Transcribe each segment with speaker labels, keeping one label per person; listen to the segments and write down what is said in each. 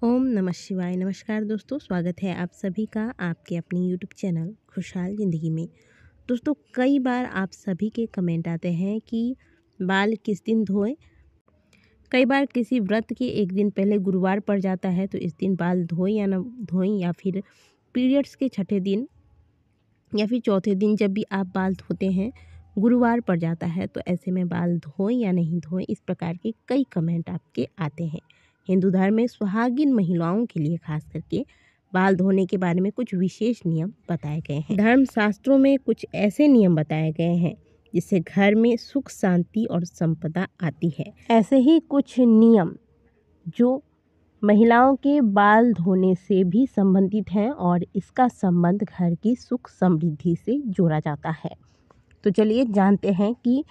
Speaker 1: ओम नमः शिवाय। नमस्कार दोस्तों, स्वागत है आप सभी का आपके अपनी यूट्यूब चैनल खुशहाल ज़िंदगी में। दोस्तों, कई बार आप सभी के कमेंट आते हैं कि बाल किस दिन धोएं। कई बार किसी व्रत के एक दिन पहले गुरुवार पड़ जाता है तो इस दिन बाल धोएं या ना धोएं, या फिर पीरियड्स के छठे दिन या फिर चौथे दिन जब भी आप बाल धोते हैं गुरुवार पड़ जाता है, तो ऐसे में बाल धोएं या नहीं धोएं, इस प्रकार के कई कमेंट आपके आते हैं। हिंदू धर्म में सुहागिन महिलाओं के लिए खास करके बाल धोने के बारे में कुछ विशेष नियम बताए गए हैं। धर्म शास्त्रों में कुछ ऐसे नियम बताए गए हैं जिससे घर में सुख शांति और संपदा आती है। ऐसे ही कुछ नियम जो महिलाओं के बाल धोने से भी संबंधित हैं और इसका संबंध घर की सुख समृद्धि से जोड़ा जाता है। तो चलिए जानते हैं कि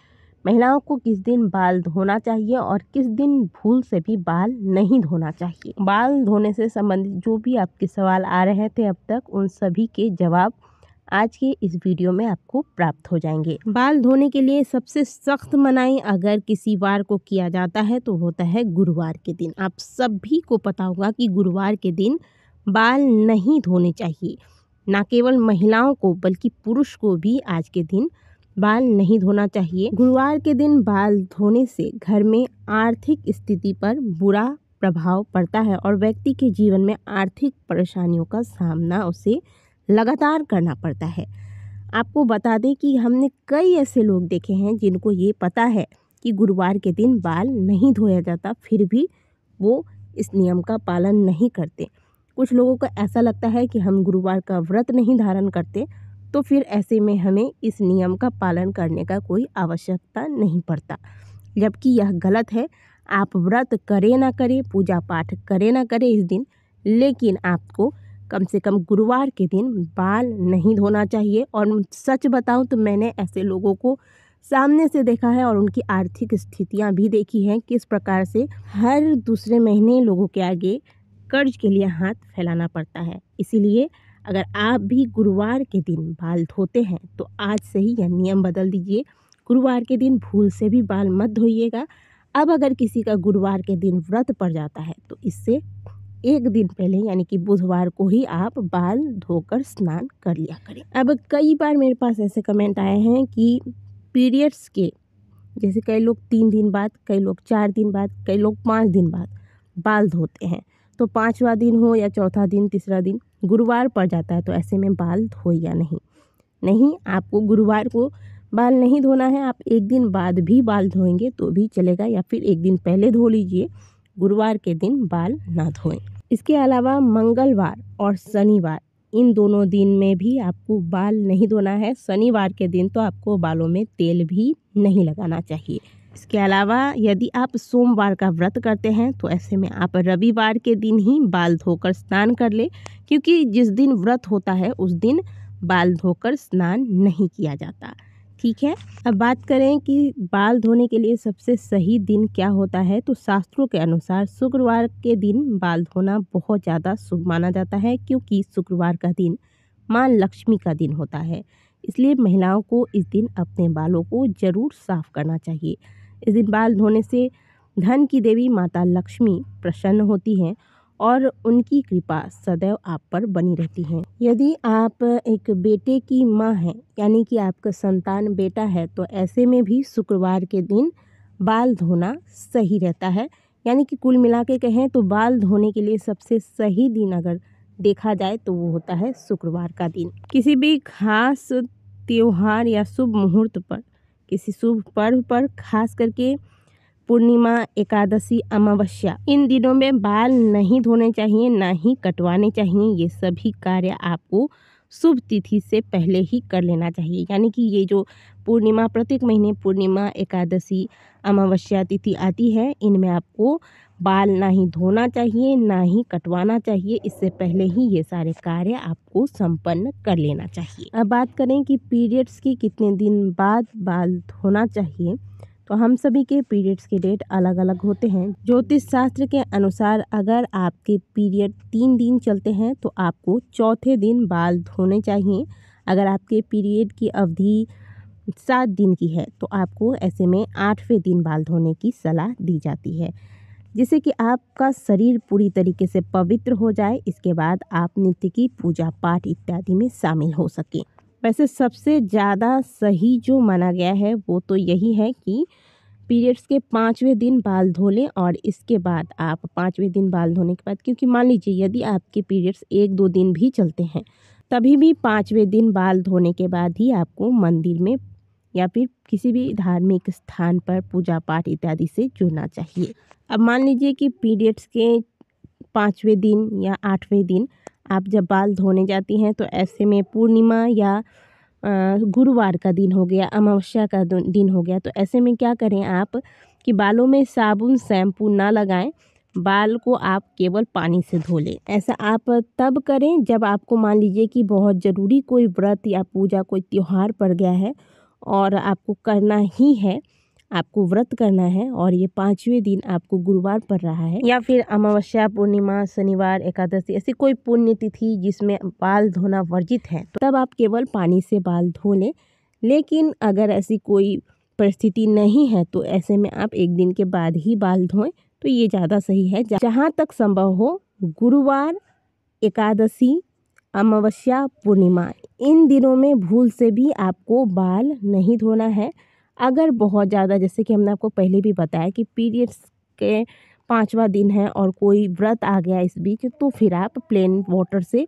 Speaker 1: महिलाओं को किस दिन बाल धोना चाहिए और किस दिन भूल से भी बाल नहीं धोना चाहिए। बाल धोने से संबंधित जो भी आपके सवाल आ रहे थे अब तक, उन सभी के जवाब आज के इस वीडियो में आपको प्राप्त हो जाएंगे। बाल धोने के लिए सबसे सख्त मनाही अगर किसी वार को किया जाता है तो होता है गुरुवार के दिन। आप सभी को पता होगा कि गुरुवार के दिन बाल नहीं धोने चाहिए। ना केवल महिलाओं को बल्कि पुरुष को भी आज के दिन बाल नहीं धोना चाहिए। गुरुवार के दिन बाल धोने से घर में आर्थिक स्थिति पर बुरा प्रभाव पड़ता है और व्यक्ति के जीवन में आर्थिक परेशानियों का सामना उसे लगातार करना पड़ता है। आपको बता दें कि हमने कई ऐसे लोग देखे हैं जिनको ये पता है कि गुरुवार के दिन बाल नहीं धोया जाता, फिर भी वो इस नियम का पालन नहीं करते। कुछ लोगों को ऐसा लगता है कि हम गुरुवार का व्रत नहीं धारण करते, तो फिर ऐसे में हमें इस नियम का पालन करने का कोई आवश्यकता नहीं पड़ता, जबकि यह गलत है। आप व्रत करें ना करें, पूजा पाठ करें ना करें इस दिन, लेकिन आपको कम से कम गुरुवार के दिन बाल नहीं धोना चाहिए। और सच बताऊं तो मैंने ऐसे लोगों को सामने से देखा है और उनकी आर्थिक स्थितियां भी देखी हैं, किस प्रकार से हर दूसरे महीने लोगों के आगे कर्ज के लिए हाथ फैलाना पड़ता है। इसीलिए अगर आप भी गुरुवार के दिन बाल धोते हैं तो आज से ही यह नियम बदल दीजिए। गुरुवार के दिन भूल से भी बाल मत धोइएगा। अब अगर किसी का गुरुवार के दिन व्रत पड़ जाता है तो इससे एक दिन पहले यानी कि बुधवार को ही आप बाल धोकर स्नान कर लिया करें। अब कई बार मेरे पास ऐसे कमेंट आए हैं कि पीरियड्स के जैसे कई लोग 3 दिन बाद, कई लोग 4 दिन बाद, कई लोग 5 दिन बाद बाल धोते हैं, तो 5वां दिन हो या चौथा दिन, तीसरा दिन गुरुवार पड़ जाता है, तो ऐसे में बाल धोए या नहीं, आपको गुरुवार को बाल नहीं धोना है। आप एक दिन बाद भी बाल धोएंगे तो भी चलेगा, या फिर एक दिन पहले धो लीजिए, गुरुवार के दिन बाल ना धोएं। इसके अलावा मंगलवार और शनिवार, इन दोनों दिन में भी आपको बाल नहीं धोना है। शनिवार के दिन तो आपको बालों में तेल भी नहीं लगाना चाहिए। इसके अलावा यदि आप सोमवार का व्रत करते हैं तो ऐसे में आप रविवार के दिन ही बाल धोकर स्नान कर ले, क्योंकि जिस दिन व्रत होता है उस दिन बाल धोकर स्नान नहीं किया जाता। ठीक है, अब बात करें कि बाल धोने के लिए सबसे सही दिन क्या होता है, तो शास्त्रों के अनुसार शुक्रवार के दिन बाल धोना बहुत ज़्यादा शुभ माना जाता है, क्योंकि शुक्रवार का दिन माँ लक्ष्मी का दिन होता है। इसलिए महिलाओं को इस दिन अपने बालों को ज़रूर साफ करना चाहिए। इस दिन बाल धोने से धन की देवी माता लक्ष्मी प्रसन्न होती हैं और उनकी कृपा सदैव आप पर बनी रहती है। यदि आप एक बेटे की माँ हैं, यानी कि आपका संतान बेटा है, तो ऐसे में भी शुक्रवार के दिन बाल धोना सही रहता है। यानी कि कुल मिला के कहें तो बाल धोने के लिए सबसे सही दिन अगर देखा जाए तो वो होता है शुक्रवार का दिन। किसी भी खास त्योहार या शुभ मुहूर्त पर, किसी शुभ पर्व पर, खास करके पूर्णिमा, एकादशी, अमावस्या, इन दिनों में बाल नहीं धोने चाहिए, ना ही कटवाने चाहिए। ये सभी कार्य आपको शुभ तिथि से पहले ही कर लेना चाहिए। यानी कि ये जो पूर्णिमा, प्रत्येक महीने पूर्णिमा, एकादशी, अमावस्या तिथि आती है, इनमें आपको बाल ना ही धोना चाहिए, ना ही कटवाना चाहिए। इससे पहले ही ये सारे कार्य आपको संपन्न कर लेना चाहिए। अब बात करें कि पीरियड्स की कितने दिन बाद बाल धोना चाहिए, तो हम सभी के पीरियड्स के डेट अलग अलग होते हैं। ज्योतिष शास्त्र के अनुसार अगर आपके पीरियड 3 दिन चलते हैं तो आपको चौथे दिन बाल धोने चाहिए। अगर आपके पीरियड की अवधि 7 दिन की है तो आपको ऐसे में 8वें दिन बाल धोने की सलाह दी जाती है। जिससे कि आपका शरीर पूरी तरीके से पवित्र हो जाए। इसके बाद आप नित्य की पूजा पाठ इत्यादि में शामिल हो सकें। वैसे सबसे ज़्यादा सही जो माना गया है वो तो यही है कि पीरियड्स के 5वें दिन बाल धो लें और इसके बाद आप 5वें दिन बाल धोने के बाद, क्योंकि मान लीजिए यदि आपके पीरियड्स 1-2 दिन भी चलते हैं तभी भी 5वें दिन बाल धोने के बाद ही आपको मंदिर में या फिर किसी भी धार्मिक स्थान पर पूजा पाठ इत्यादि से जुड़ना चाहिए। अब मान लीजिए कि पीरियड्स के 5वें दिन या 8वें दिन आप जब बाल धोने जाती हैं तो ऐसे में पूर्णिमा या गुरुवार का दिन हो गया, अमावस्या का दिन हो गया, तो ऐसे में क्या करें आप कि बालों में साबुन शैम्पू ना लगाएं, बाल को आप केवल पानी से धो लें। ऐसा आप तब करें जब आपको मान लीजिए कि बहुत ज़रूरी कोई व्रत या पूजा कोई त्यौहार पड़ गया है और आपको करना ही है, आपको व्रत करना है और ये 5वें दिन आपको गुरुवार पड़ रहा है या फिर अमावस्या, पूर्णिमा, शनिवार, एकादशी, ऐसी कोई पुण्य तिथि जिसमें बाल धोना वर्जित है, तो तब आप केवल पानी से बाल धो लें। लेकिन अगर ऐसी कोई परिस्थिति नहीं है तो ऐसे में आप 1 दिन के बाद ही बाल धोएं तो ये ज़्यादा सही है। जहाँ तक संभव हो गुरुवार, एकादशी, अमावस्या, पूर्णिमा, इन दिनों में भूल से भी आपको बाल नहीं धोना है। अगर बहुत ज़्यादा, जैसे कि हमने आपको पहले भी बताया कि पीरियड्स के 5वां दिन है और कोई व्रत आ गया इस बीच, तो फिर आप प्लेन वाटर से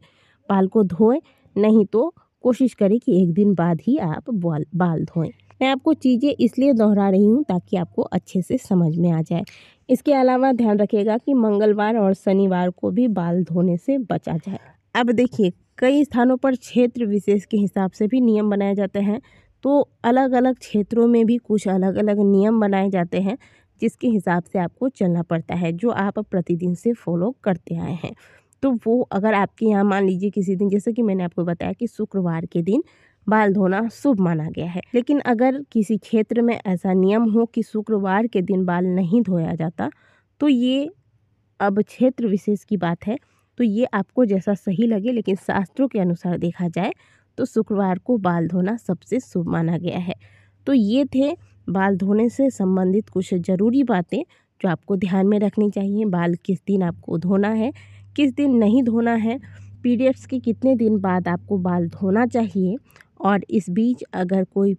Speaker 1: बाल को धोएं, नहीं तो कोशिश करें कि 1 दिन बाद ही आप बाल धोएं। मैं आपको चीज़ें इसलिए दोहरा रही हूँ ताकि आपको अच्छे से समझ में आ जाए। इसके अलावा ध्यान रखिएगा कि मंगलवार और शनिवार को भी बाल धोने से बचा जाए। अब देखिए, कई स्थानों पर क्षेत्र विशेष के हिसाब से भी नियम बनाए जाते हैं, तो अलग अलग क्षेत्रों में भी कुछ अलग अलग नियम बनाए जाते हैं जिसके हिसाब से आपको चलना पड़ता है, जो आप प्रतिदिन से फॉलो करते आए हैं। तो वो अगर आपके यहाँ मान लीजिए किसी दिन, जैसे कि मैंने आपको बताया कि शुक्रवार के दिन बाल धोना शुभ माना गया है, लेकिन अगर किसी क्षेत्र में ऐसा नियम हो कि शुक्रवार के दिन बाल नहीं धोया जाता, तो ये अब क्षेत्र विशेष की बात है, तो ये आपको जैसा सही लगे, लेकिन शास्त्रों के अनुसार देखा जाए तो शुक्रवार को बाल धोना सबसे शुभ माना गया है। तो ये थे बाल धोने से संबंधित कुछ ज़रूरी बातें जो आपको ध्यान में रखनी चाहिए। बाल किस दिन आपको धोना है, किस दिन नहीं धोना है, पीरियड्स के कितने दिन बाद आपको बाल धोना चाहिए, और इस बीच अगर कोई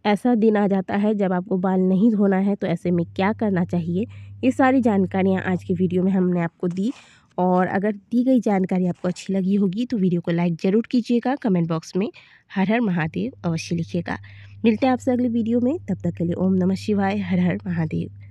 Speaker 1: ऐसा दिन आ जाता है जब आपको बाल नहीं धोना है तो ऐसे में क्या करना चाहिए। ये सारी जानकारियाँ आज की वीडियो में हमने आपको दी, और अगर दी गई जानकारी आपको अच्छी लगी होगी तो वीडियो को लाइक ज़रूर कीजिएगा। कमेंट बॉक्स में हर हर महादेव अवश्य लिखिएगा। मिलते हैं आपसे अगली वीडियो में, तब तक के लिए ओम नमः शिवाय, हर हर महादेव।